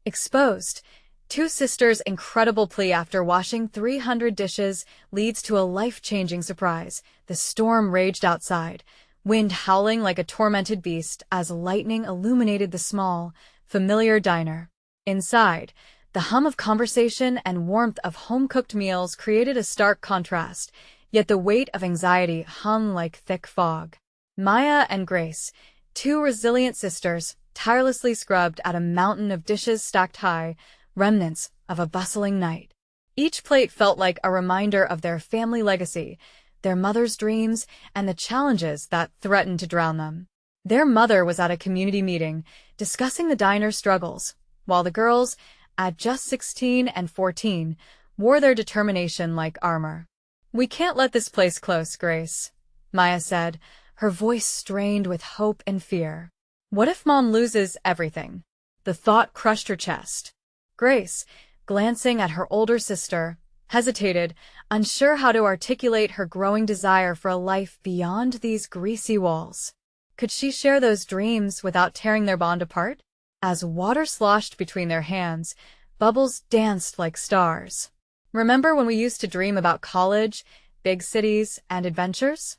Exposed. Two sisters' incredible plea after washing 300 dishes leads to a life-changing surprise. The storm raged outside, wind howling like a tormented beast as lightning illuminated the small, familiar diner. Inside, the hum of conversation and warmth of home-cooked meals created a stark contrast, yet the weight of anxiety hung like thick fog. Maya and Grace, two resilient sisters, tirelessly scrubbed at a mountain of dishes stacked high, remnants of a bustling night. Each plate felt like a reminder of their family legacy, their mother's dreams, and the challenges that threatened to drown them. Their mother was at a community meeting, discussing the diner's struggles, while the girls, at just 16 and 14, wore their determination like armor. "We can't let this place close, Grace," Maya said, her voice strained with hope and fear. "What if Mom loses everything?" The thought crushed her chest. Grace, glancing at her older sister, hesitated, unsure how to articulate her growing desire for a life beyond these greasy walls. Could she share those dreams without tearing their bond apart? As water sloshed between their hands, bubbles danced like stars. "Remember when we used to dream about college, big cities, and adventures?"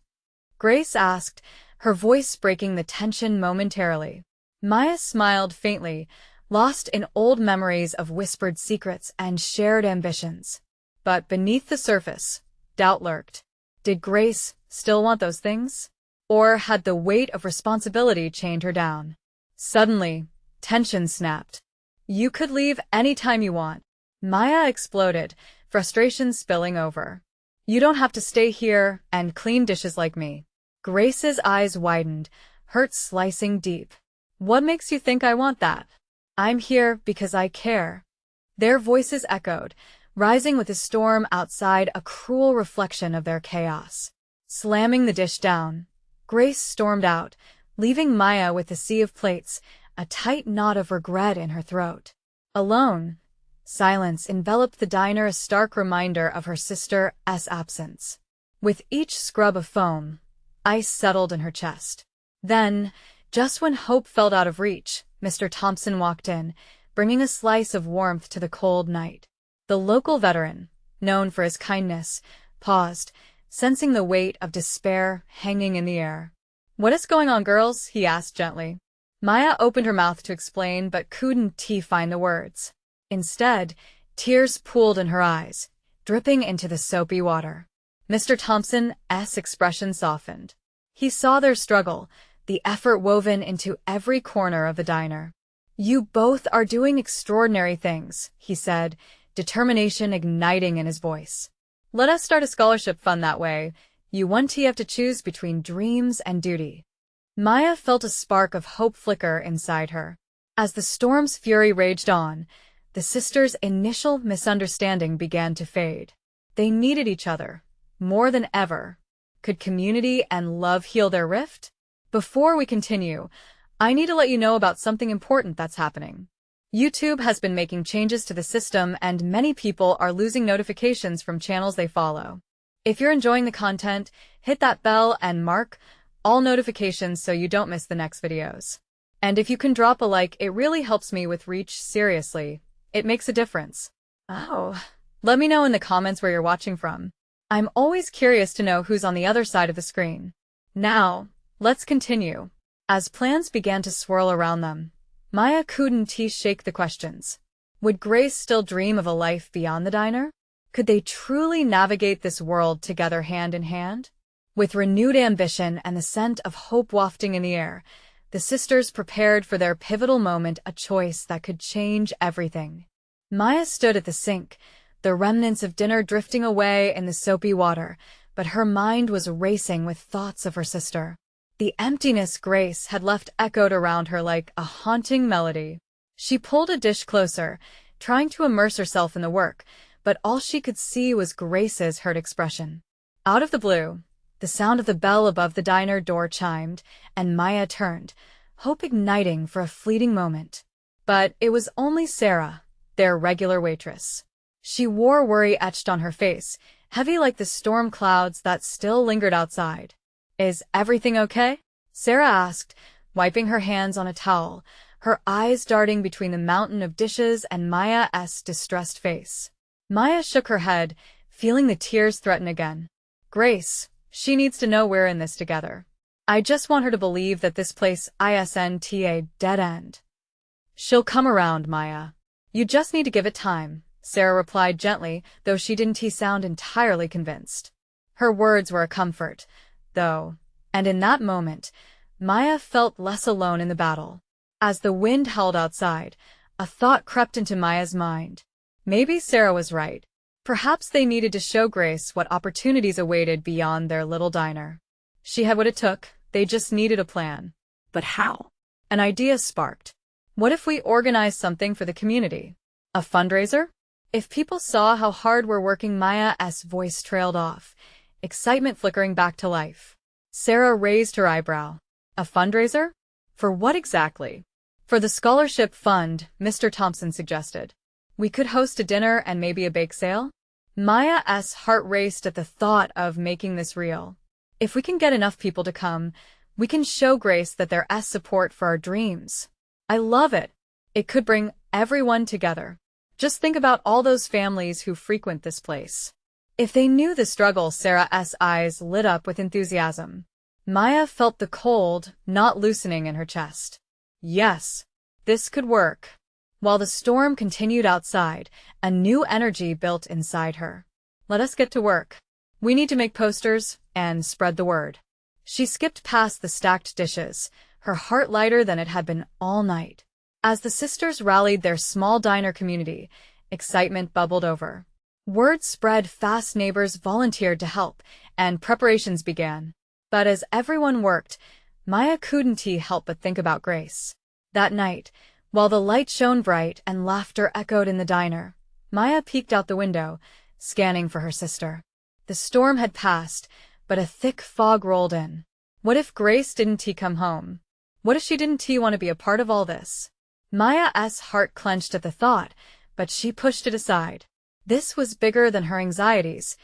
Grace asked, her voice breaking the tension momentarily. Maya smiled faintly, lost in old memories of whispered secrets and shared ambitions. But beneath the surface, doubt lurked. Did Grace still want those things? Or had the weight of responsibility chained her down? Suddenly, tension snapped. "You could leave any time you want," Maya exploded, frustration spilling over. "You don't have to stay here and clean dishes like me." Grace's eyes widened, hurt slicing deep. "What makes you think I want that?" "I'm here because I care." Their voices echoed, rising with the storm outside, a cruel reflection of their chaos. Slamming the dish down, Grace stormed out, leaving Maya with a sea of plates, a tight knot of regret in her throat. Alone, silence enveloped the diner, a stark reminder of her sister's absence. With each scrub of foam, ice settled in her chest. Then, just when hope felt out of reach, Mr. Thompson walked in, bringing a slice of warmth to the cold night. The local veteran, known for his kindness, paused, sensing the weight of despair hanging in the air. "What is going on, girls?" he asked gently. Maya opened her mouth to explain but couldn't find the words. Instead, tears pooled in her eyes, dripping into the soapy water. Mr. Thompson's expression softened. He saw their struggle, the effort woven into every corner of the diner. "You both are doing extraordinary things," he said, determination igniting in his voice. "Let us start a scholarship fund that way. You won't have to choose between dreams and duty." Maya felt a spark of hope flicker inside her. As the storm's fury raged on, the sisters' initial misunderstanding began to fade. They needed each other, more than ever. Could community and love heal their rift? Before we continue, I need to let you know about something important that's happening. YouTube has been making changes to the system, and many people are losing notifications from channels they follow. If you're enjoying the content, hit that bell and mark all notifications so you don't miss the next videos. And if you can drop a like, it really helps me with reach. Seriously, it makes a difference. Oh, let me know in the comments where you're watching from. I'm always curious to know who's on the other side of the screen. Now, let's continue. As plans began to swirl around them, Maya couldn't shake the questions. Would Grace still dream of a life beyond the diner? Could they truly navigate this world together hand in hand? With renewed ambition and the scent of hope wafting in the air, the sisters prepared for their pivotal moment, a choice that could change everything. Maya stood at the sink, the remnants of dinner drifting away in the soapy water, but her mind was racing with thoughts of her sister. The emptiness Grace had left echoed around her like a haunting melody. She pulled a dish closer, trying to immerse herself in the work, but all she could see was Grace's hurt expression. Out of the blue, the sound of the bell above the diner door chimed, and Maya turned, hope igniting for a fleeting moment. But it was only Sarah, their regular waitress. She wore worry etched on her face, heavy like the storm clouds that still lingered outside. "Is everything okay?" Sarah asked, wiping her hands on a towel, her eyes darting between the mountain of dishes and Maya's distressed face. Maya shook her head, feeling the tears threaten again. Grace, she needs to know we're in this together. I just want her to believe that this place isn't a dead end. She'll come around, Maya. You just need to give it time, Sarah replied gently, though she didn't sound entirely convinced. Her words were a comfort, though, and in that moment, Maya felt less alone in the battle. As the wind howled outside, a thought crept into Maya's mind. Maybe Sarah was right. Perhaps they needed to show Grace what opportunities awaited beyond their little diner. She had what it took, they just needed a plan. But how? An idea sparked. What if we organized something for the community? A fundraiser? If people saw how hard we're working, Maya's voice trailed off, excitement flickering back to life. Sarah raised her eyebrow. A fundraiser? For what exactly? For the scholarship fund, Mr. Thompson suggested. We could host a dinner and maybe a bake sale? Maya's heart raced at the thought of making this real. If we can get enough people to come, we can show Grace that there's support for our dreams. I love it. It could bring everyone together. Just think about all those families who frequent this place. If they knew the struggle, Sarah's eyes lit up with enthusiasm. Maya felt the cold, not loosening in her chest. Yes, this could work. While the storm continued outside, a new energy built inside her. Let us get to work. We need to make posters and spread the word. She skipped past the stacked dishes, her heart lighter than it had been all night. As the sisters rallied their small diner community, excitement bubbled over. Word spread fast, neighbors volunteered to help, and preparations began. But as everyone worked, Maya couldn't help but think about Grace. That night, while the light shone bright and laughter echoed in the diner, Maya peeked out the window, scanning for her sister. The storm had passed, but a thick fog rolled in. What if Grace didn't come home? What if she didn't want to be a part of all this? Maya's heart clenched at the thought, but she pushed it aside. This was bigger than her anxieties.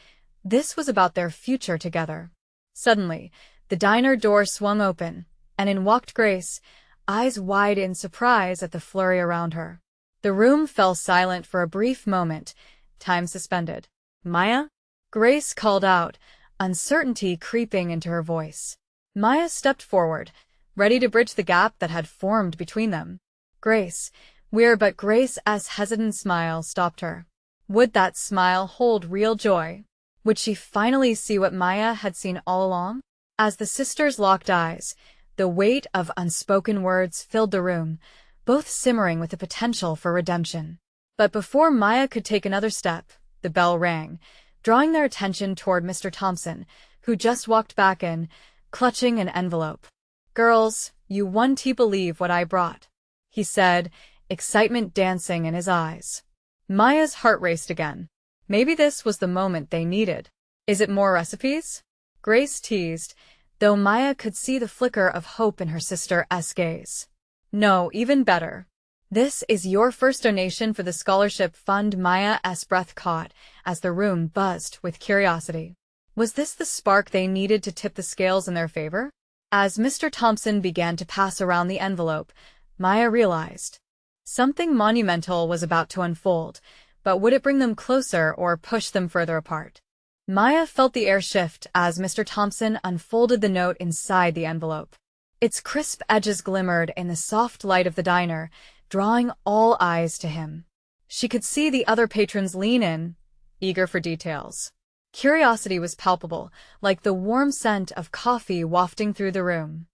This was about their future together. Suddenly, the diner door swung open, and in walked Grace, eyes wide in surprise at the flurry around her. The room fell silent for a brief moment, time suspended. Maya? Grace called out, uncertainty creeping into her voice. Maya stepped forward, ready to bridge the gap that had formed between them. Grace, but Grace's hesitant smile stopped her. Would that smile hold real joy? Would she finally see what Maya had seen all along? As the sisters locked eyes, the weight of unspoken words filled the room, both simmering with the potential for redemption. But before Maya could take another step, the bell rang, drawing their attention toward Mr. Thompson, who just walked back in, clutching an envelope. Girls, you won't believe what I brought, he said, excitement dancing in his eyes. Maya's heart raced again. Maybe this was the moment they needed. Is it more recipes? Grace teased, though Maya could see the flicker of hope in her sister's gaze. No, even better. This is your first donation for the scholarship fund. Maya's breath caught as the room buzzed with curiosity. Was this the spark they needed to tip the scales in their favor? As Mr. Thompson began to pass around the envelope, Maya realized something monumental was about to unfold, but would it bring them closer or push them further apart? Maya felt the air shift as Mr. Thompson unfolded the note inside the envelope. Its crisp edges glimmered in the soft light of the diner, drawing all eyes to him. She could see the other patrons lean in, eager for details. Curiosity was palpable, like the warm scent of coffee wafting through the room.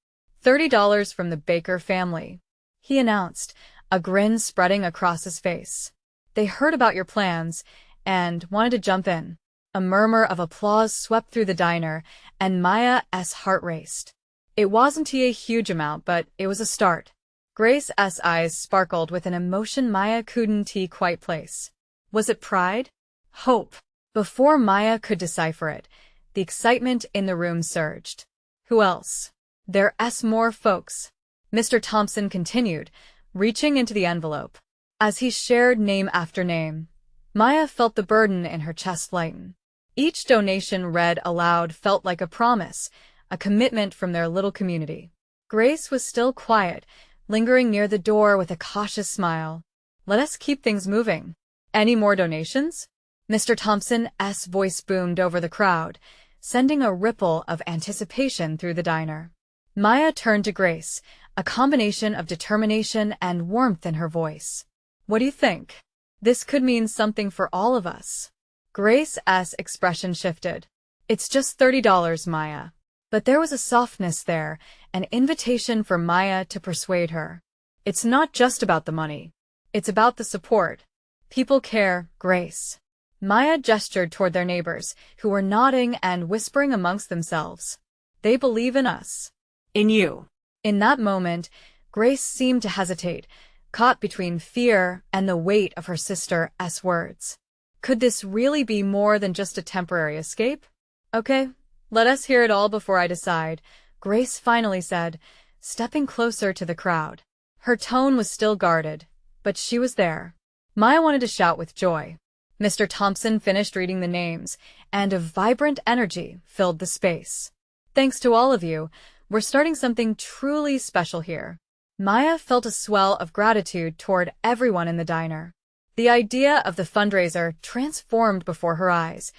$30 from the Baker family, he announced, a grin spreading across his face. They heard about your plans and wanted to jump in. A murmur of applause swept through the diner, and Maya's heart raced. It wasn't a huge amount, but it was a start. Grace's eyes sparkled with an emotion Maya couldn't quite place. Was it pride? Hope? Before Maya could decipher it, the excitement in the room surged. Who else? There's more folks, Mr. Thompson continued, reaching into the envelope. As he shared name after name, Maya felt the burden in her chest lighten. Each donation read aloud felt like a promise, a commitment from their little community. Grace was still quiet, lingering near the door with a cautious smile. Let us keep things moving. Any more donations? Mr. Thompson's voice boomed over the crowd, sending a ripple of anticipation through the diner. Maya turned to Grace, a combination of determination and warmth in her voice. What do you think? This could mean something for all of us. Grace's expression shifted. It's just $30, Maya. But there was a softness there, an invitation for Maya to persuade her. It's not just about the money. It's about the support. People care, Grace. Maya gestured toward their neighbors, who were nodding and whispering amongst themselves. They believe in us. In you. In that moment, Grace seemed to hesitate, caught between fear and the weight of her sister's words. Could this really be more than just a temporary escape? Okay, let us hear it all before I decide, Grace finally said, stepping closer to the crowd. Her tone was still guarded, but she was there. Maya wanted to shout with joy. Mr. Thompson finished reading the names, and a vibrant energy filled the space. Thanks to all of you, we're starting something truly special here. Maya felt a swell of gratitude toward everyone in the diner. The idea of the fundraiser transformed before her eyes,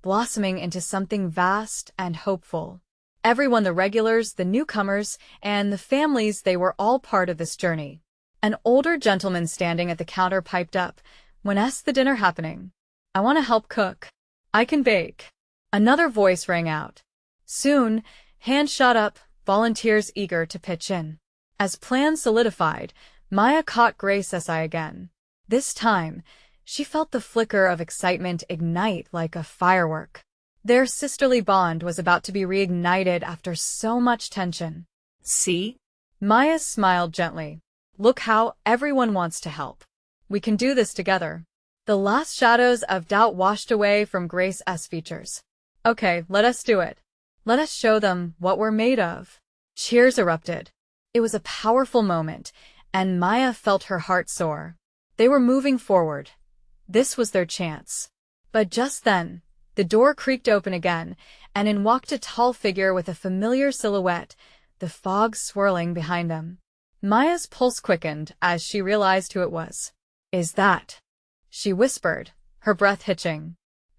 blossoming into something vast and hopeful. Everyone, the regulars, the newcomers, and the families, they were all part of this journey. An older gentleman standing at the counter piped up, "When's the dinner happening? I want to help cook. I can bake." Another voice rang out. Soon, hands shot up, volunteers eager to pitch in. As plans solidified, Maya caught Grace's eye again. This time, she felt the flicker of excitement ignite like a firework. Their sisterly bond was about to be reignited after so much tension. See? Maya smiled gently. Look how everyone wants to help. We can do this together. The last shadows of doubt washed away from Grace's features. Okay, let us do it. Let us show them what we're made of. Cheers erupted. It was a powerful moment, and Maya felt her heart soar. They were moving forward. This was their chance. But just then, the door creaked open again, and in walked a tall figure with a familiar silhouette, the fog swirling behind them. Maya's pulse quickened as she realized who it was. Is that? She whispered, her breath hitching.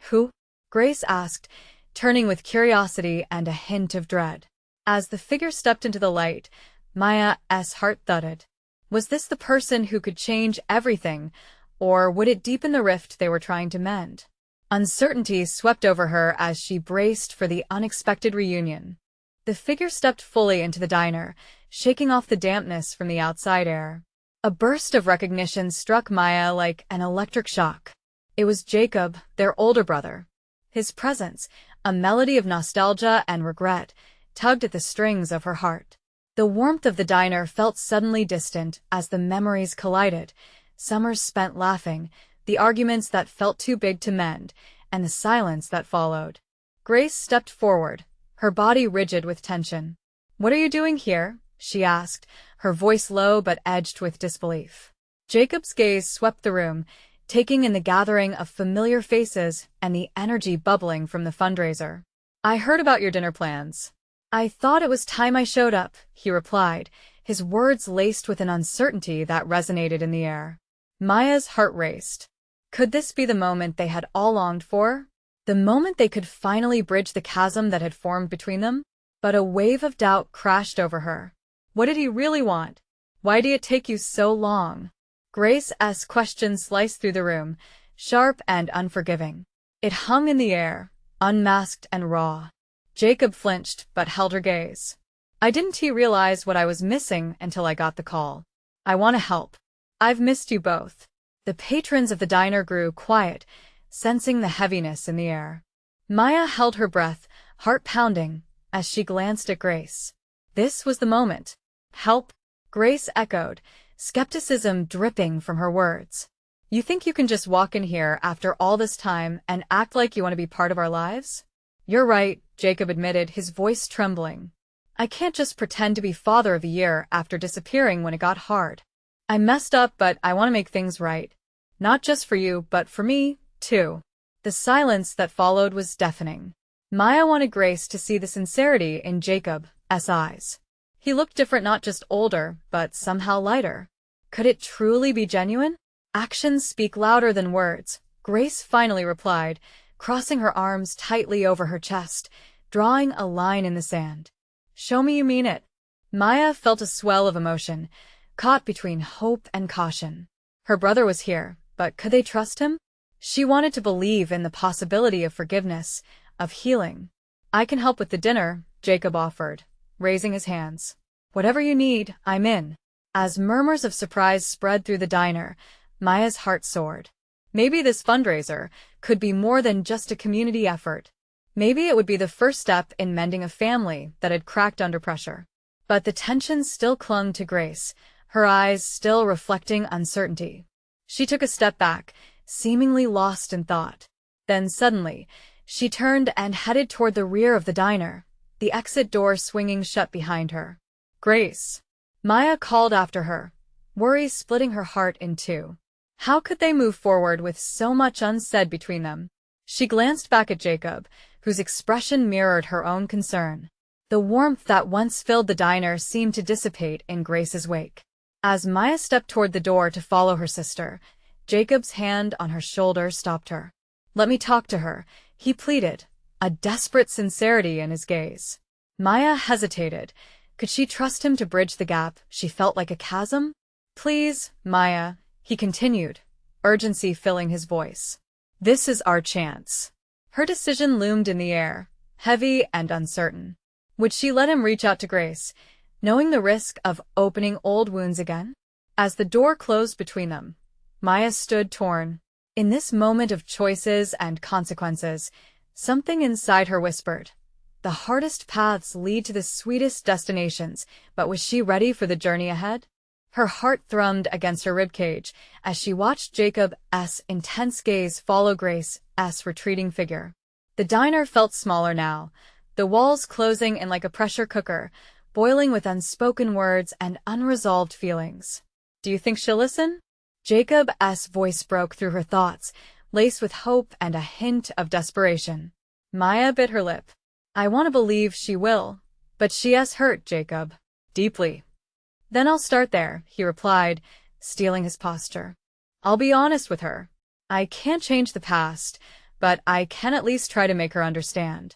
Who? Grace asked, turning with curiosity and a hint of dread. As the figure stepped into the light, Maya's heart thudded. Was this the person who could change everything, or would it deepen the rift they were trying to mend? Uncertainty swept over her as she braced for the unexpected reunion. The figure stepped fully into the diner, shaking off the dampness from the outside air. A burst of recognition struck Maya like an electric shock. It was Jacob, their older brother. His presence, a melody of nostalgia and regret, tugged at the strings of her heart. The warmth of the diner felt suddenly distant as the memories collided, summers spent laughing, the arguments that felt too big to mend, and the silence that followed. Grace stepped forward, her body rigid with tension. What are you doing here? She asked, her voice low but edged with disbelief. Jacob's gaze swept the room, taking in the gathering of familiar faces and the energy bubbling from the fundraiser. I heard about your dinner plans. I thought it was time I showed up, he replied, his words laced with an uncertainty that resonated in the air. Maya's heart raced. Could this be the moment they had all longed for? The moment they could finally bridge the chasm that had formed between them? But a wave of doubt crashed over her. What did he really want? Why did it take you so long? Grace's question sliced through the room, sharp and unforgiving. It hung in the air, unmasked and raw. Jacob flinched but held her gaze. Didn't he realize what I was missing until I got the call? I want to help. I've missed you both. The patrons of the diner grew quiet, sensing the heaviness in the air. Maya held her breath, heart pounding, as she glanced at Grace. This was the moment. Help? Grace echoed, skepticism dripping from her words. You think you can just walk in here after all this time and act like you want to be part of our lives? You're right, Jacob admitted, his voice trembling. I can't just pretend to be father of the year after disappearing when it got hard. I messed up, but I want to make things right. Not just for you, but for me, too. The silence that followed was deafening. Maya wanted Grace to see the sincerity in Jacob's eyes. He looked different, not just older, but somehow lighter. Could it truly be genuine? Actions speak louder than words, Grace finally replied, crossing her arms tightly over her chest, drawing a line in the sand. Show me you mean it. Maya felt a swell of emotion, caught between hope and caution. Her brother was here, but could they trust him? She wanted to believe in the possibility of forgiveness, of healing. I can help with the dinner, Jacob offered, raising his hands. Whatever you need, I'm in. As murmurs of surprise spread through the diner, Maya's heart soared. Maybe this fundraiser could be more than just a community effort. Maybe it would be the first step in mending a family that had cracked under pressure. But the tension still clung to Grace, her eyes still reflecting uncertainty. She took a step back, seemingly lost in thought. Then suddenly, she turned and headed toward the rear of the diner, the exit door swinging shut behind her. Grace! Maya called after her, worry splitting her heart in two. How could they move forward with so much unsaid between them? She glanced back at Jacob, whose expression mirrored her own concern. The warmth that once filled the diner seemed to dissipate in Grace's wake. As Maya stepped toward the door to follow her sister, Jacob's hand on her shoulder stopped her. Let me talk to her, he pleaded, a desperate sincerity in his gaze. Maya hesitated. Could she trust him to bridge the gap she felt like a chasm? Please, Maya, he continued, urgency filling his voice. This is our chance. Her decision loomed in the air, heavy and uncertain. Would she let him reach out to Grace, knowing the risk of opening old wounds again? As the door closed between them, Maya stood torn. In this moment of choices and consequences, something inside her whispered. The hardest paths lead to the sweetest destinations, but was she ready for the journey ahead? Her heart thrummed against her ribcage as she watched Jacob's intense gaze follow Grace's retreating figure. The diner felt smaller now, the walls closing in like a pressure cooker, boiling with unspoken words and unresolved feelings. Do you think she'll listen? Jacob's voice broke through her thoughts, laced with hope and a hint of desperation. Maya bit her lip. I want to believe she will, but she's hurt, Jacob. Deeply. Then I'll start there, he replied, stealing his posture. I'll be honest with her. I can't change the past, but I can at least try to make her understand.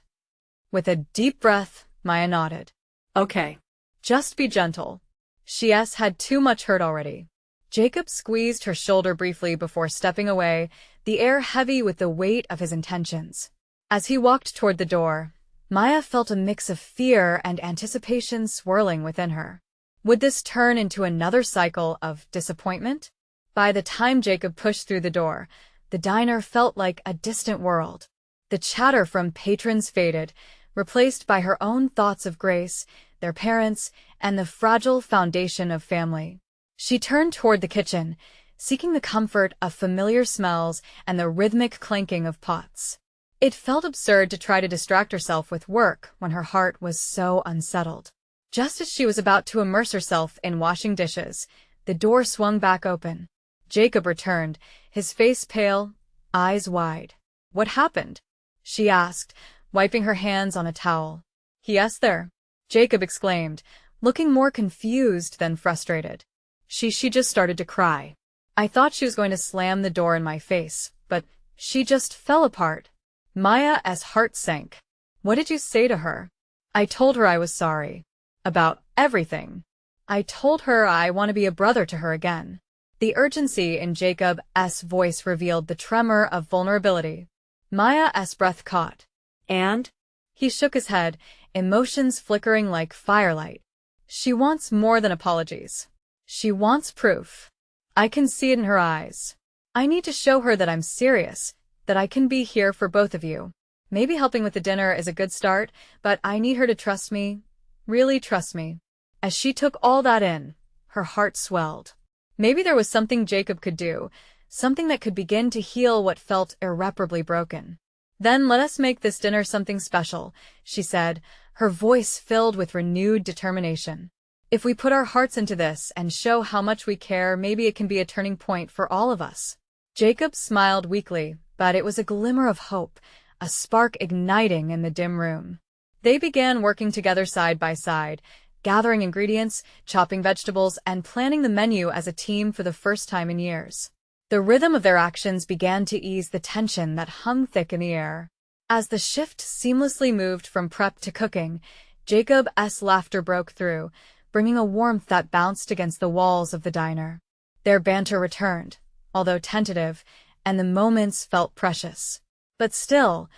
With a deep breath, Maya nodded. Okay. Just be gentle. She's had too much hurt already. Jacob squeezed her shoulder briefly before stepping away, the air heavy with the weight of his intentions. As he walked toward the door, Maya felt a mix of fear and anticipation swirling within her. Would this turn into another cycle of disappointment? By the time Jacob pushed through the door, the diner felt like a distant world. The chatter from patrons faded, replaced by her own thoughts of Grace, their parents, and the fragile foundation of family. She turned toward the kitchen, seeking the comfort of familiar smells and the rhythmic clanking of pots. It felt absurd to try to distract herself with work when her heart was so unsettled. Just as she was about to immerse herself in washing dishes, the door swung back open. Jacob returned, his face pale, eyes wide. What happened? She asked, wiping her hands on a towel. Yes, there, Jacob exclaimed, looking more confused than frustrated. She just started to cry. I thought she was going to slam the door in my face, but she just fell apart. Maya's heart sank. What did you say to her? I told her I was sorry. About everything. I told her I want to be a brother to her again. The urgency in Jacob's voice revealed the tremor of vulnerability. Maya's breath caught. And? He shook his head, emotions flickering like firelight. She wants more than apologies. She wants proof. I can see it in her eyes. I need to show her that I'm serious, that I can be here for both of you. Maybe helping with the dinner is a good start, but I need her to trust me, really trust me. As she took all that in, her heart swelled. Maybe there was something Jacob could do, something that could begin to heal what felt irreparably broken. Then let us make this dinner something special, she said, her voice filled with renewed determination. If we put our hearts into this and show how much we care, maybe it can be a turning point for all of us. Jacob smiled weakly, but it was a glimmer of hope, a spark igniting in the dim room. They began working together side by side, gathering ingredients, chopping vegetables, and planning the menu as a team for the first time in years. The rhythm of their actions began to ease the tension that hung thick in the air. As the shift seamlessly moved from prep to cooking, Jacob's laughter broke through, bringing a warmth that bounced against the walls of the diner. Their banter returned, although tentative, and the moments felt precious. But still,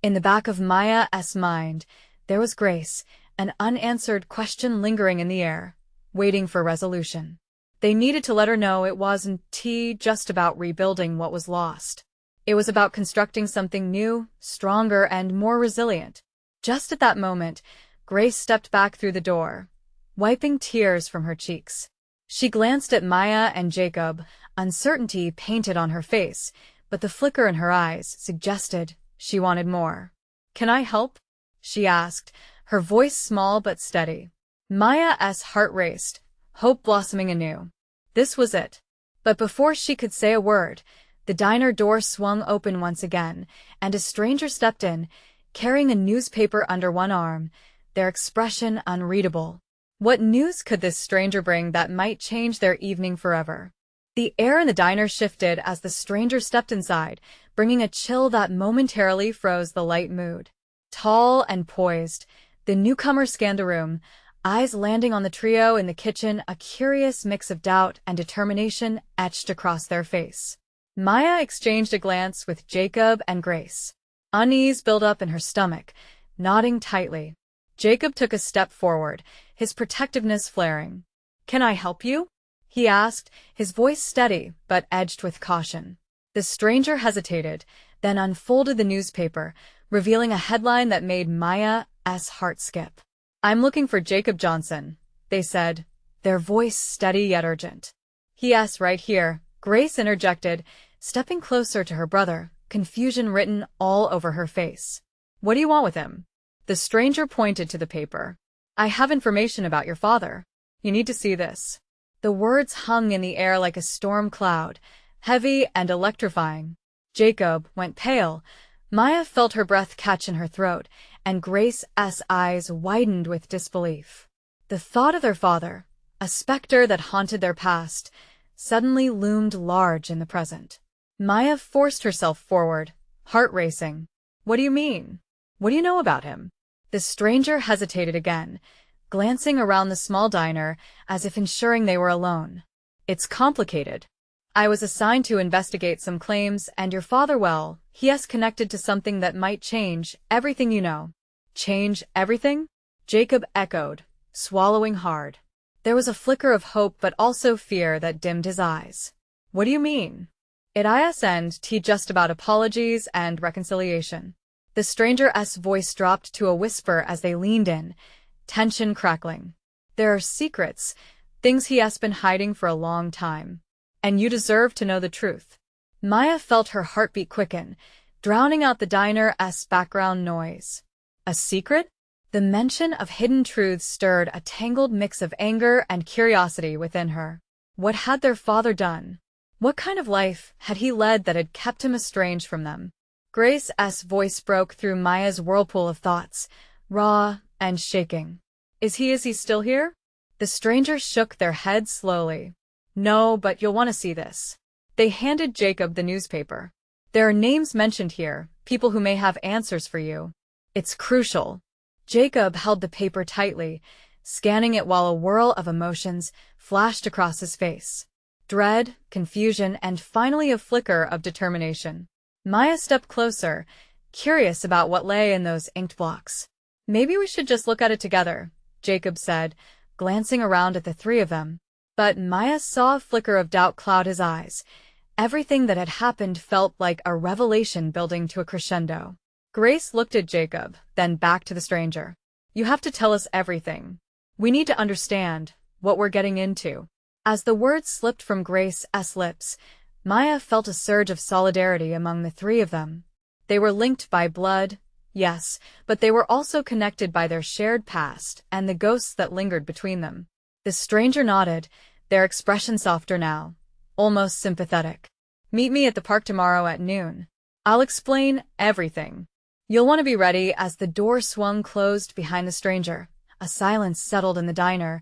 in the back of Maya's mind, there was Grace, an unanswered question lingering in the air, waiting for resolution. They needed to let her know it wasn't just about rebuilding what was lost. It was about constructing something new, stronger, and more resilient. Just at that moment, Grace stepped back through the door, wiping tears from her cheeks. She glanced at Maya and Jacob, uncertainty painted on her face, but the flicker in her eyes suggested she wanted more. "Can I help?" she asked, her voice small but steady. Maya's heart raced, hope blossoming anew. This was it. But before she could say a word, the diner door swung open once again, and a stranger stepped in, carrying a newspaper under one arm, their expression unreadable. What news could this stranger bring that might change their evening forever? The air in the diner shifted as the stranger stepped inside, bringing a chill that momentarily froze the light mood. Tall and poised, the newcomer scanned the room, eyes landing on the trio in the kitchen, a curious mix of doubt and determination etched across their face. Maya exchanged a glance with Jacob and Grace. Unease built up in her stomach, nodding tightly. Jacob took a step forward, his protectiveness flaring. "Can I help you?" he asked, his voice steady but edged with caution. The stranger hesitated, then unfolded the newspaper, revealing a headline that made Maya's heart skip. "I'm looking for Jacob Johnson," they said, their voice steady yet urgent. "He*s right here," Grace interjected, stepping closer to her brother, confusion written all over her face. "What do you want with him?" The stranger pointed to the paper. "I have information about your father. You need to see this." The words hung in the air like a storm cloud, heavy and electrifying. Jacob went pale. Maya felt her breath catch in her throat, and Grace's eyes widened with disbelief. The thought of their father, a specter that haunted their past, suddenly loomed large in the present. Maya forced herself forward, heart racing. "What do you mean? What do you know about him?" The stranger hesitated again, glancing around the small diner as if ensuring they were alone. "It's complicated. I was assigned to investigate some claims, and your father, well, he's connected to something that might change everything you know." "Change everything?" Jacob echoed, swallowing hard. There was a flicker of hope but also fear that dimmed his eyes. "What do you mean?" "It isn't just about apologies and reconciliation." The stranger's voice dropped to a whisper as they leaned in, tension crackling. "There are secrets, things he's been hiding for a long time. And you deserve to know the truth." Maya felt her heartbeat quicken, drowning out the diner's background noise. A secret? The mention of hidden truths stirred a tangled mix of anger and curiosity within her. What had their father done? What kind of life had he led that had kept him estranged from them? Grace's voice broke through Maya's whirlpool of thoughts, raw and shaking. Is he still here?" The strangers shook their heads slowly. "No, but you'll want to see this." They handed Jacob the newspaper. "There are names mentioned here, people who may have answers for you. It's crucial." Jacob held the paper tightly, scanning it while a whirl of emotions flashed across his face. Dread, confusion, and finally a flicker of determination. Maya stepped closer, curious about what lay in those inked blocks. "Maybe we should just look at it together," Jacob said, glancing around at the three of them. But Maya saw a flicker of doubt cloud his eyes. Everything that had happened felt like a revelation building to a crescendo. Grace looked at Jacob, then back to the stranger. "You have to tell us everything. We need to understand what we're getting into." As the words slipped from Grace's lips, Maya felt a surge of solidarity among the three of them. They were linked by blood, yes, but they were also connected by their shared past and the ghosts that lingered between them. The stranger nodded, their expression softer now, almost sympathetic. "Meet me at the park tomorrow at noon. I'll explain everything." "You'll want to be ready." As the door swung closed behind the stranger, A silence settled in the diner,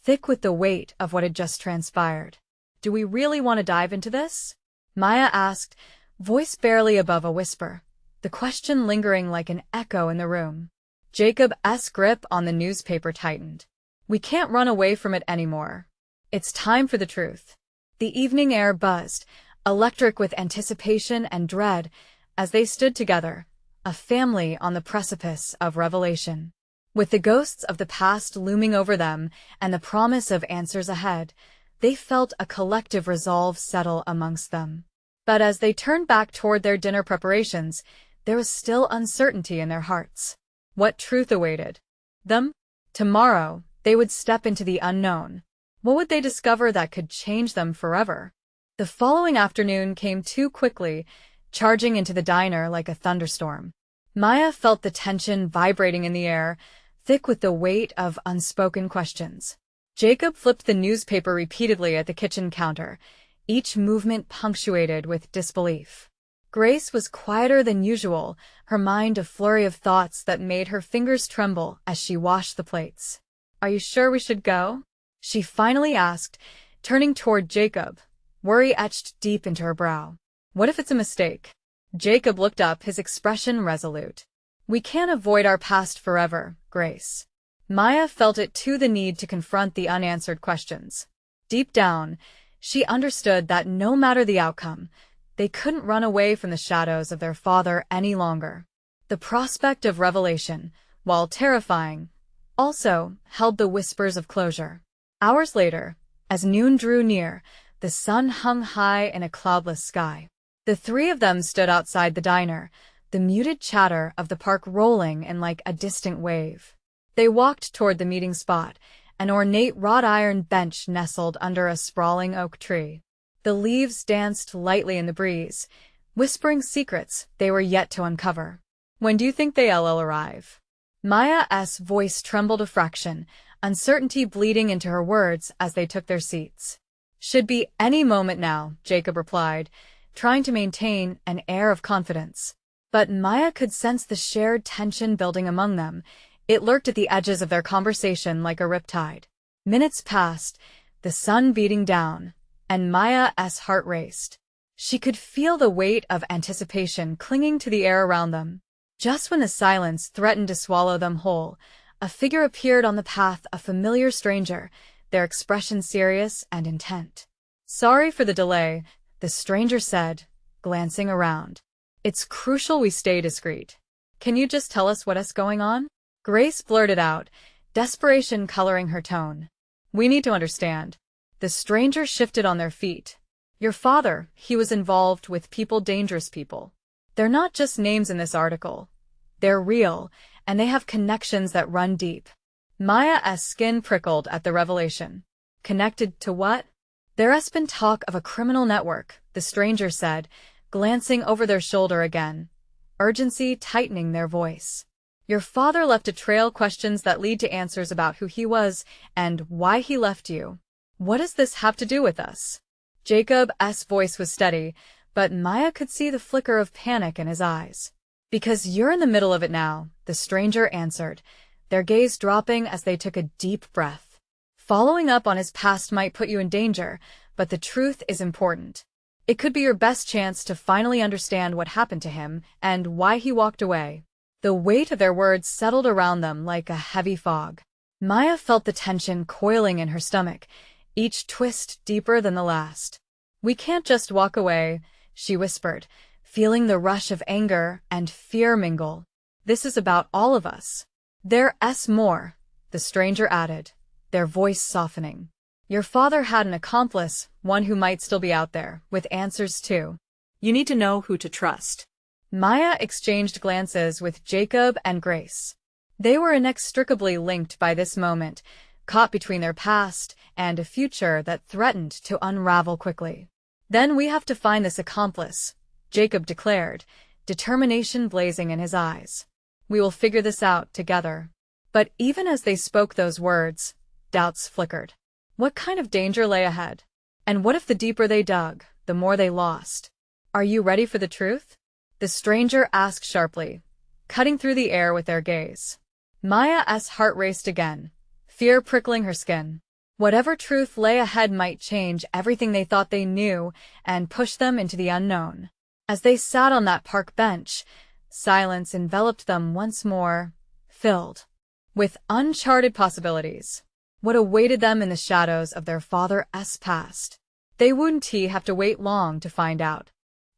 thick with the weight of what had just transpired. "Do we really want to dive into this?" Maya asked, voice barely above a whisper, the question lingering like an echo in the room. Jacob's grip on the newspaper tightened. "We can't run away from it anymore. It's time for the truth." The evening air buzzed, electric with anticipation and dread, as they stood together, a family on the precipice of revelation. With the ghosts of the past looming over them and the promise of answers ahead, they felt a collective resolve settle amongst them. But as they turned back toward their dinner preparations, there was still uncertainty in their hearts. What truth awaited them? Tomorrow, they would step into the unknown. What would they discover that could change them forever? The following afternoon came too quickly, charging into the diner like a thunderstorm. Maya felt the tension vibrating in the air, thick with the weight of unspoken questions. Jacob flipped the newspaper repeatedly at the kitchen counter, each movement punctuated with disbelief. Grace was quieter than usual, her mind a flurry of thoughts that made her fingers tremble as she washed the plates. "Are you sure we should go?" she finally asked, turning toward Jacob, worry etched deep into her brow. "What if it's a mistake?" Jacob looked up, his expression resolute. "We can't avoid our past forever, Grace." Maya felt it too, the need to confront the unanswered questions. Deep down, she understood that no matter the outcome, they couldn't run away from the shadows of their father any longer. The prospect of revelation, while terrifying, also held the whispers of closure. Hours later, as noon drew near, the sun hung high in a cloudless sky. The three of them stood outside the diner, the muted chatter of the park rolling in like a distant wave. They walked toward the meeting spot, an ornate wrought iron bench nestled under a sprawling oak tree. The leaves danced lightly in the breeze, whispering secrets they were yet to uncover. "When do you think they'll arrive?" Maya's voice trembled a fraction, uncertainty bleeding into her words as they took their seats. "Should be any moment now," Jacob replied, trying to maintain an air of confidence. But Maya could sense the shared tension building among them. It lurked at the edges of their conversation like a riptide. Minutes passed, the sun beating down, and Maya's heart raced. She could feel the weight of anticipation clinging to the air around them. Just when the silence threatened to swallow them whole, a figure appeared on the path, a familiar stranger, their expression serious and intent. "Sorry for the delay," the stranger said, glancing around. "It's crucial we stay discreet. Can you just tell us what's going on?" Grace blurted out, desperation coloring her tone. "We need to understand." The stranger shifted on their feet. "Your father, he was involved with people, dangerous people. They're not just names in this article. They're real, and they have connections that run deep." Maya's skin prickled at the revelation. "Connected to what?" "There's been talk of a criminal network," the stranger said, glancing over their shoulder again, urgency tightening their voice. "Your father left a trail, questions that lead to answers about who he was and why he left you. What does this have to do with us?" Jacob's voice was steady, but Maya could see the flicker of panic in his eyes. "Because you're in the middle of it now," the stranger answered, their gaze dropping as they took a deep breath. "Following up on his past might put you in danger, but the truth is important. It could be your best chance to finally understand what happened to him and why he walked away." The weight of their words settled around them like a heavy fog. Maya felt the tension coiling in her stomach, each twist deeper than the last. "We can't just walk away," she whispered, feeling the rush of anger and fear mingle. "This is about all of us." "There's more," the stranger added, their voice softening. "Your father had an accomplice, one who might still be out there, with answers too. You need to know who to trust." Maya exchanged glances with Jacob and Grace. They were inextricably linked by this moment, caught between their past and a future that threatened to unravel quickly. "Then we have to find this accomplice," Jacob declared, determination blazing in his eyes. "We will figure this out together." But even as they spoke those words, doubts flickered. What kind of danger lay ahead? And what if the deeper they dug, the more they lost? "Are you ready for the truth?" the stranger asked sharply, cutting through the air with their gaze. Maya's heart raced again, fear prickling her skin. Whatever truth lay ahead might change everything they thought they knew and push them into the unknown. As they sat on that park bench, silence enveloped them once more, filled with uncharted possibilities. What awaited them in the shadows of their father's past? They wouldn't have to wait long to find out.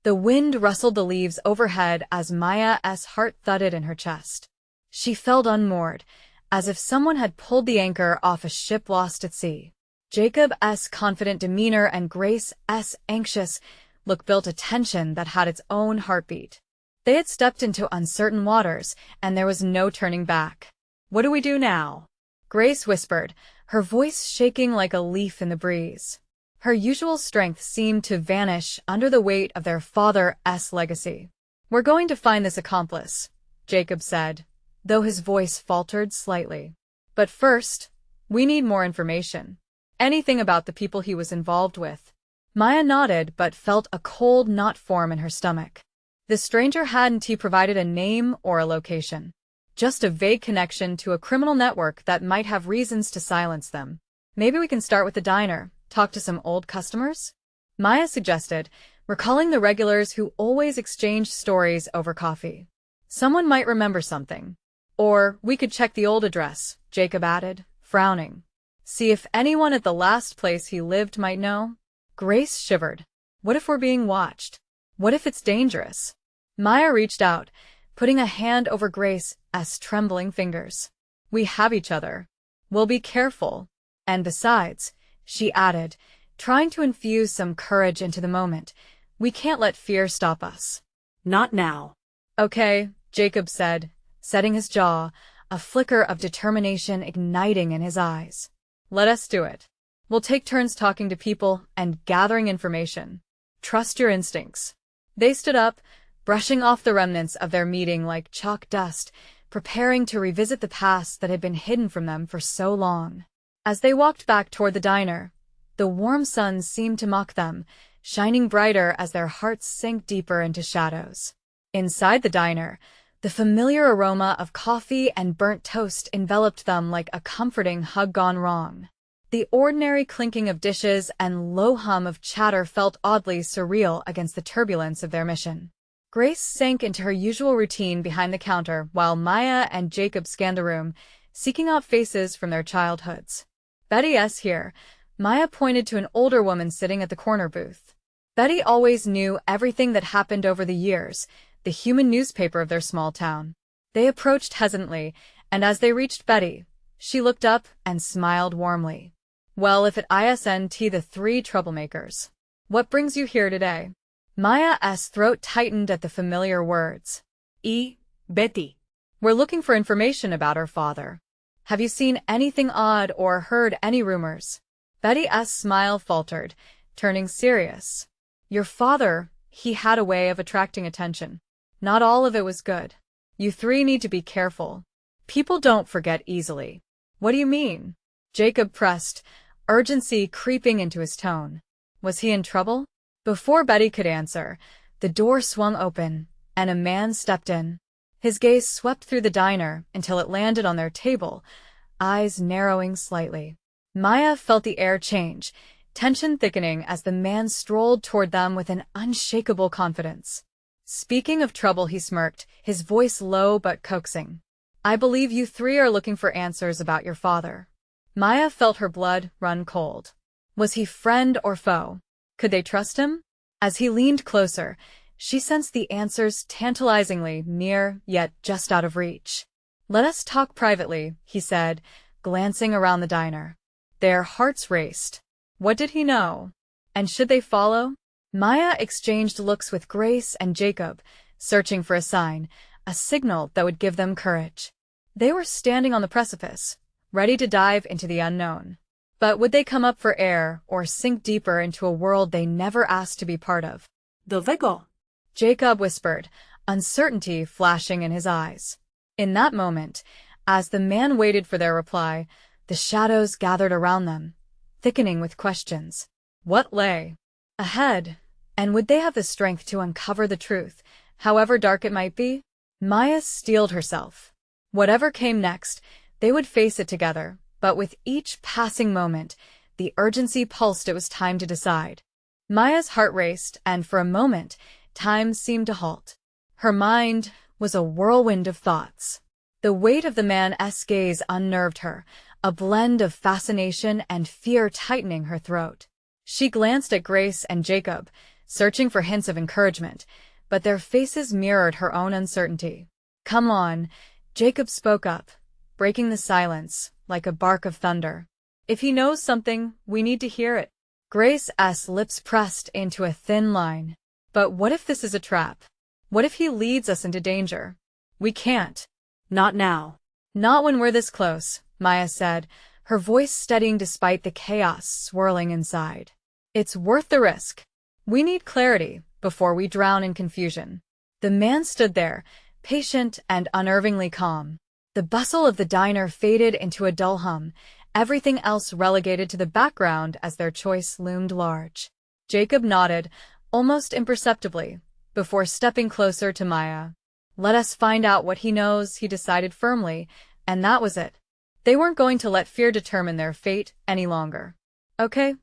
The wind rustled the leaves overhead as Maya's heart thudded in her chest. She felt unmoored, as if someone had pulled the anchor off a ship lost at sea. Jacob's confident demeanor and Grace's anxious look built a tension that had its own heartbeat. They had stepped into uncertain waters, and there was no turning back. "What do we do now?" Grace whispered, her voice shaking like a leaf in the breeze. Her usual strength seemed to vanish under the weight of their father's legacy. "We're going to find this accomplice," Jacob said, though his voice faltered slightly. "But first, we need more information. Anything about the people he was involved with." Maya nodded but felt a cold knot form in her stomach. The stranger hadn't provided a name or a location. Just a vague connection to a criminal network that might have reasons to silence them. "Maybe we can start with the diner, talk to some old customers?" Maya suggested, recalling the regulars who always exchanged stories over coffee. "Someone might remember something." "Or we could check the old address," Jacob added, frowning. "See if anyone at the last place he lived might know." Grace shivered. "What if we're being watched? What if it's dangerous?" Maya reached out, putting a hand over Grace's trembling fingers. "We have each other. We'll be careful. And besides," she added, trying to infuse some courage into the moment, "we can't let fear stop us." "Not now." "Okay," Jacob said, setting his jaw, a flicker of determination igniting in his eyes. "Let us do it. We'll take turns talking to people and gathering information. Trust your instincts." They stood up, brushing off the remnants of their meeting like chalk dust, preparing to revisit the past that had been hidden from them for so long. As they walked back toward the diner, the warm sun seemed to mock them, shining brighter as their hearts sank deeper into shadows. Inside the diner, the familiar aroma of coffee and burnt toast enveloped them like a comforting hug gone wrong. The ordinary clinking of dishes and low hum of chatter felt oddly surreal against the turbulence of their mission. Grace sank into her usual routine behind the counter while Maya and Jacob scanned the room, seeking out faces from their childhoods. "Betty's here." Maya pointed to an older woman sitting at the corner booth. Betty always knew everything that happened over the years, the human newspaper of their small town. They approached hesitantly, and as they reached Betty, she looked up and smiled warmly. "Well, if it isn't the three troublemakers. What brings you here today?" Maya's throat tightened at the familiar words. Betty. "We're looking for information about her father. Have you seen anything odd or heard any rumors?" Betty's smile faltered, turning serious. "Your father, he had a way of attracting attention. Not all of it was good. You three need to be careful. People don't forget easily." "What do you mean?" Jacob pressed, urgency creeping into his tone. "Was he in trouble?" Before Betty could answer, the door swung open, and a man stepped in. His gaze swept through the diner until it landed on their table, eyes narrowing slightly. Maya felt the air change, tension thickening as the man strolled toward them with an unshakable confidence. "Speaking of trouble," he smirked, his voice low but coaxing. "I believe you three are looking for answers about your father." Maya felt her blood run cold. Was he friend or foe? Could they trust him? As he leaned closer, she sensed the answers tantalizingly near, yet just out of reach. "Let us talk privately," he said, glancing around the diner. Their hearts raced. What did he know? And should they follow? Maya exchanged looks with Grace and Jacob, searching for a sign, a signal that would give them courage. They were standing on the precipice, ready to dive into the unknown. But would they come up for air or sink deeper into a world they never asked to be part of? "Dove go?" Jacob whispered, uncertainty flashing in his eyes. In that moment, as the man waited for their reply, the shadows gathered around them, thickening with questions. What lay ahead? And would they have the strength to uncover the truth, however dark it might be? Maya steeled herself. Whatever came next, they would face it together, but with each passing moment, the urgency pulsed. It was time to decide. Maya's heart raced, and for a moment, time seemed to halt. Her mind was a whirlwind of thoughts. The weight of the man's gaze unnerved her, a blend of fascination and fear tightening her throat. She glanced at Grace and Jacob, searching for hints of encouragement, but their faces mirrored her own uncertainty. "Come on," Jacob spoke up, breaking the silence like a bark of thunder. "If he knows something, we need to hear it." Grace's lips pressed into a thin line. "But what if this is a trap? What if he leads us into danger? We can't." Not now. "Not when we're this close," Maya said, her voice steadying despite the chaos swirling inside. "It's worth the risk. We need clarity before we drown in confusion." The man stood there, patient and unnervingly calm. The bustle of the diner faded into a dull hum, everything else relegated to the background as their choice loomed large. Jacob nodded, almost imperceptibly, before stepping closer to Maya. "Let us find out what he knows," he decided firmly, and that was it. They weren't going to let fear determine their fate any longer. "Okay,"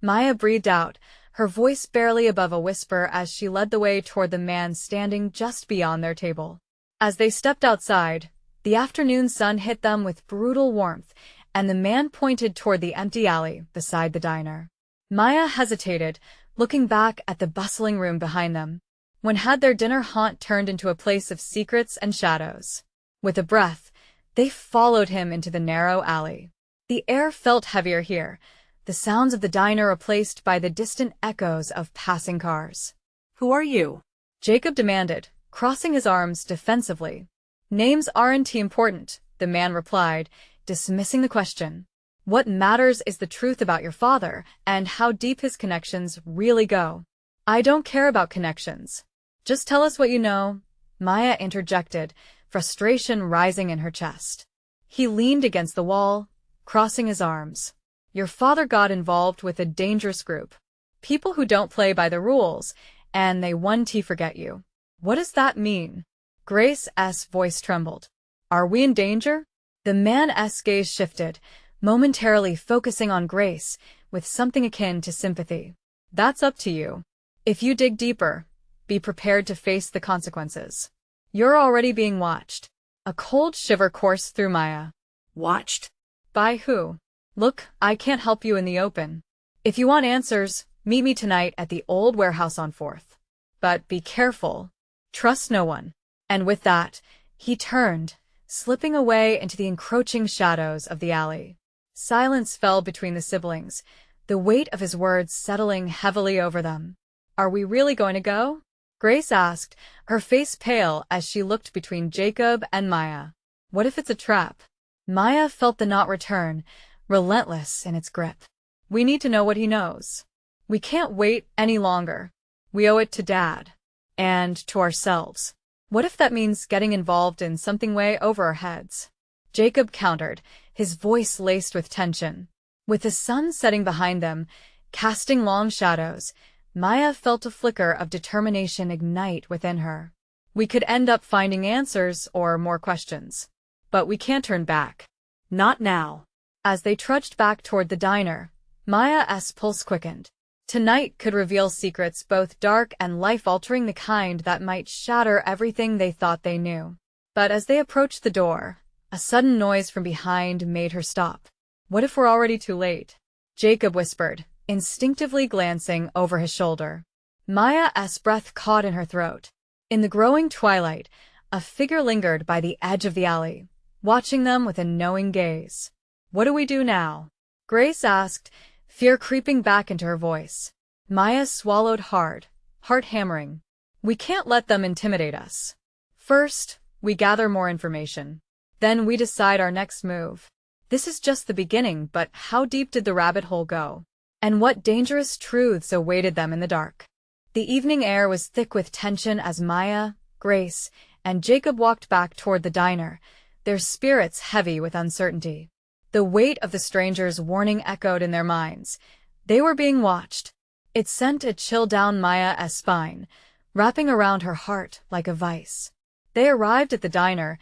Maya breathed out, her voice barely above a whisper as she led the way toward the man standing just beyond their table. As they stepped outside, the afternoon sun hit them with brutal warmth, and the man pointed toward the empty alley beside the diner. Maya hesitated, looking back at the bustling room behind them. When had their dinner haunt turned into a place of secrets and shadows? With a breath, they followed him into the narrow alley. The air felt heavier here, the sounds of the diner replaced by the distant echoes of passing cars. Who are you? Jacob demanded, crossing his arms defensively. "Names aren't important," the man replied, dismissing the question. "What matters is the truth about your father and how deep his connections really go." "I don't care about connections. Just tell us what you know," Maya interjected, frustration rising in her chest. He leaned against the wall, crossing his arms. "Your father got involved with a dangerous group. People who don't play by the rules, and they want to forget you." "What does that mean?" Grace's voice trembled. "Are we in danger?" The man's gaze shifted, momentarily focusing on Grace, with something akin to sympathy. "That's up to you. If you dig deeper, be prepared to face the consequences. You're already being watched." A cold shiver coursed through Maya. Watched? "By who?" "Look, I can't help you in the open. If you want answers, meet me tonight at the old warehouse on 4th. But be careful. Trust no one." And with that, he turned, slipping away into the encroaching shadows of the alley. Silence fell between the siblings, the weight of his words settling heavily over them. "Are we really going to go?" Grace asked, her face pale as she looked between Jacob and Maya. "What if it's a trap?" Maya felt the knot return, relentless in its grip. "We need to know what he knows. We can't wait any longer. We owe it to Dad. And to ourselves. What if that means getting involved in something way over our heads?" Jacob countered, his voice laced with tension. With the sun setting behind them, casting long shadows, Maya felt a flicker of determination ignite within her. "We could end up finding answers or more questions. But we can't turn back." Not now. As they trudged back toward the diner, Maya's pulse quickened. Tonight could reveal secrets both dark and life-altering, the kind that might shatter everything they thought they knew. But as they approached the door, a sudden noise from behind made her stop. "What if we're already too late?" Jacob whispered, instinctively glancing over his shoulder. Maya's breath caught in her throat. In the growing twilight, a figure lingered by the edge of the alley, watching them with a knowing gaze. "What do we do now?" Grace asked, fear creeping back into her voice. Maya swallowed hard, heart hammering. "We can't let them intimidate us. First, we gather more information. Then we decide our next move. This is just the beginning, but how deep did the rabbit hole go? And what dangerous truths awaited them in the dark?" The evening air was thick with tension as Maya, Grace, and Jacob walked back toward the diner, their spirits heavy with uncertainty. The weight of the stranger's warning echoed in their minds. They were being watched. It sent a chill down Maya's spine, wrapping around her heart like a vice. They arrived at the diner,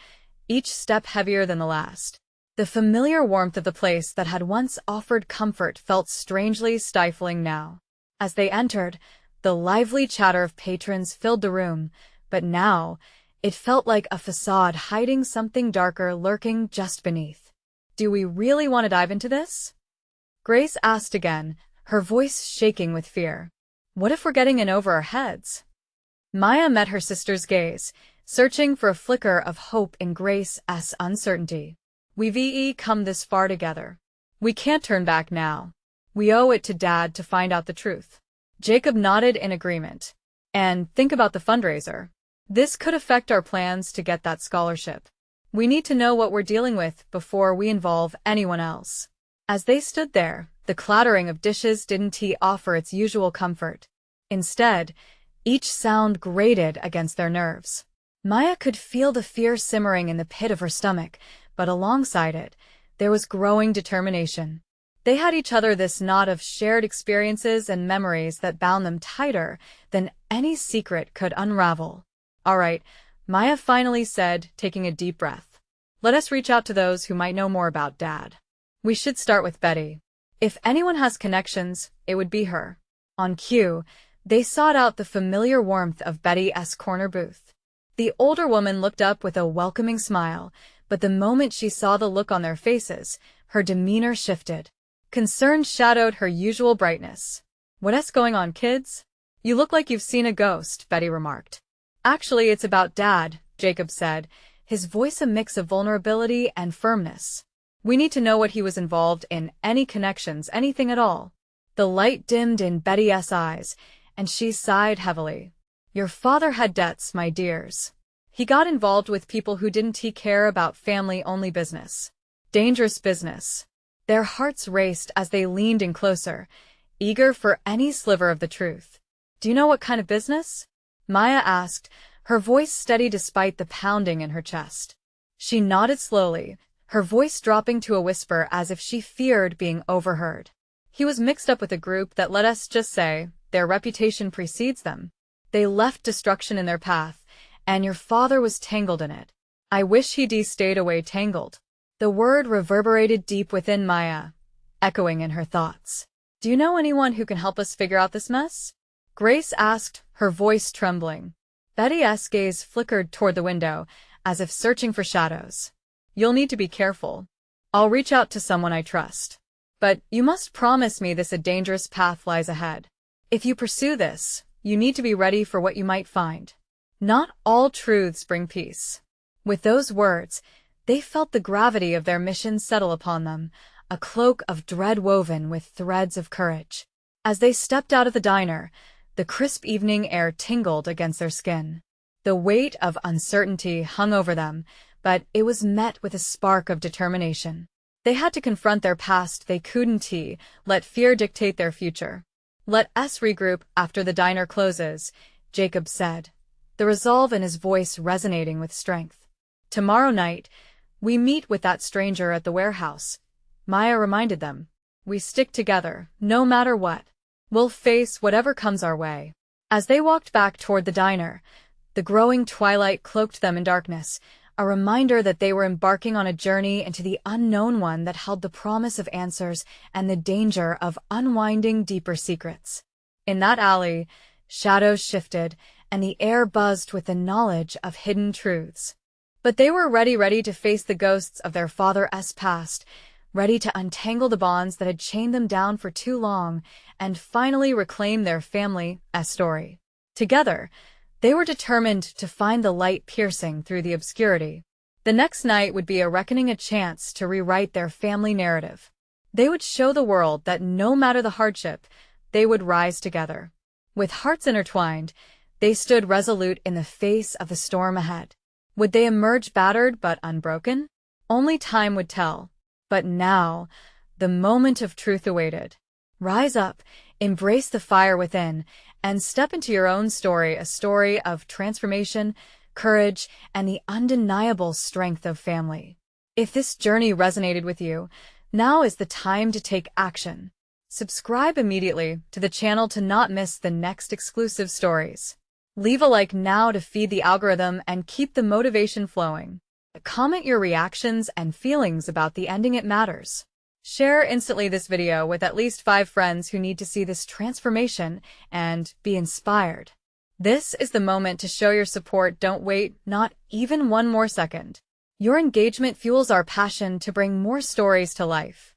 each step heavier than the last. The familiar warmth of the place that had once offered comfort felt strangely stifling now. As they entered, the lively chatter of patrons filled the room, but now it felt like a facade hiding something darker lurking just beneath. "Do we really want to dive into this?" Grace asked again, her voice shaking with fear. "What if we're getting in over our heads?" Maya met her sister's gaze, searching for a flicker of hope in Grace's uncertainty. "We've come this far together. We can't turn back now. We owe it to Dad to find out the truth." Jacob nodded in agreement. "And think about the fundraiser. This could affect our plans to get that scholarship. We need to know what we're dealing with before we involve anyone else." As they stood there, the clattering of dishes didn't offer its usual comfort. Instead, each sound grated against their nerves. Maya could feel the fear simmering in the pit of her stomach, but alongside it, there was growing determination. They had each other, this knot of shared experiences and memories that bound them tighter than any secret could unravel. "All right," Maya finally said, taking a deep breath. "Let us reach out to those who might know more about Dad. We should start with Betty. If anyone has connections, it would be her." On cue, they sought out the familiar warmth of Betty's corner booth. The older woman looked up with a welcoming smile, but the moment she saw the look on their faces, her demeanor shifted. Concern shadowed her usual brightness. "What's going on, kids? You look like you've seen a ghost," Betty remarked. "Actually, it's about Dad," Jacob said, his voice a mix of vulnerability and firmness. "We need to know what he was involved in, any connections, anything at all." The light dimmed in Betty's eyes, and she sighed heavily. "Your father had debts, my dears. He got involved with people who didn't care about family-only business. Dangerous business." Their hearts raced as they leaned in closer, eager for any sliver of the truth. "Do you know what kind of business?" Maya asked, her voice steady despite the pounding in her chest. She nodded slowly, her voice dropping to a whisper as if she feared being overheard. "He was mixed up with a group that, let us just say, their reputation precedes them. They left destruction in their path, and your father was tangled in it. I wish he'd stayed away tangled." The word reverberated deep within Maya, echoing in her thoughts. "Do you know anyone who can help us figure out this mess?" Grace asked, her voice trembling. Betty's gaze flickered toward the window, as if searching for shadows. "You'll need to be careful. I'll reach out to someone I trust. But you must promise me a dangerous path lies ahead. If you pursue this, you need to be ready for what you might find. Not all truths bring peace." With those words, they felt the gravity of their mission settle upon them, a cloak of dread woven with threads of courage. As they stepped out of the diner, the crisp evening air tingled against their skin. The weight of uncertainty hung over them, but it was met with a spark of determination. They had to confront their past. They couldn't let fear dictate their future. "Let us regroup after the diner closes," Jacob said, the resolve in his voice resonating with strength. "Tomorrow night, we meet with that stranger at the warehouse," Maya reminded them. "We stick together, no matter what. We'll face whatever comes our way." As they walked back toward the diner, the growing twilight cloaked them in darkness, a reminder that they were embarking on a journey into the unknown, one that held the promise of answers and the danger of unwinding deeper secrets. In that alley, shadows shifted, and the air buzzed with the knowledge of hidden truths. But they were ready to face the ghosts of their father's past, ready to untangle the bonds that had chained them down for too long, and finally reclaim their family's story. Together, they were determined to find the light piercing through the obscurity. The next night would be a reckoning, a chance to rewrite their family narrative. They would show the world that no matter the hardship, they would rise together. With hearts intertwined, they stood resolute in the face of the storm ahead. Would they emerge battered but unbroken? Only time would tell. But now, the moment of truth awaited. Rise up, embrace the fire within, and step into your own story, a story of transformation, courage, and the undeniable strength of family. If this journey resonated with you, now is the time to take action. Subscribe immediately to the channel to not miss the next exclusive stories. Leave a like now to feed the algorithm and keep the motivation flowing. Comment your reactions and feelings about the ending. It matters. Share instantly this video with at least 5 friends who need to see this transformation and be inspired. This is the moment to show your support. Don't wait, not even one more second. Your engagement fuels our passion to bring more stories to life.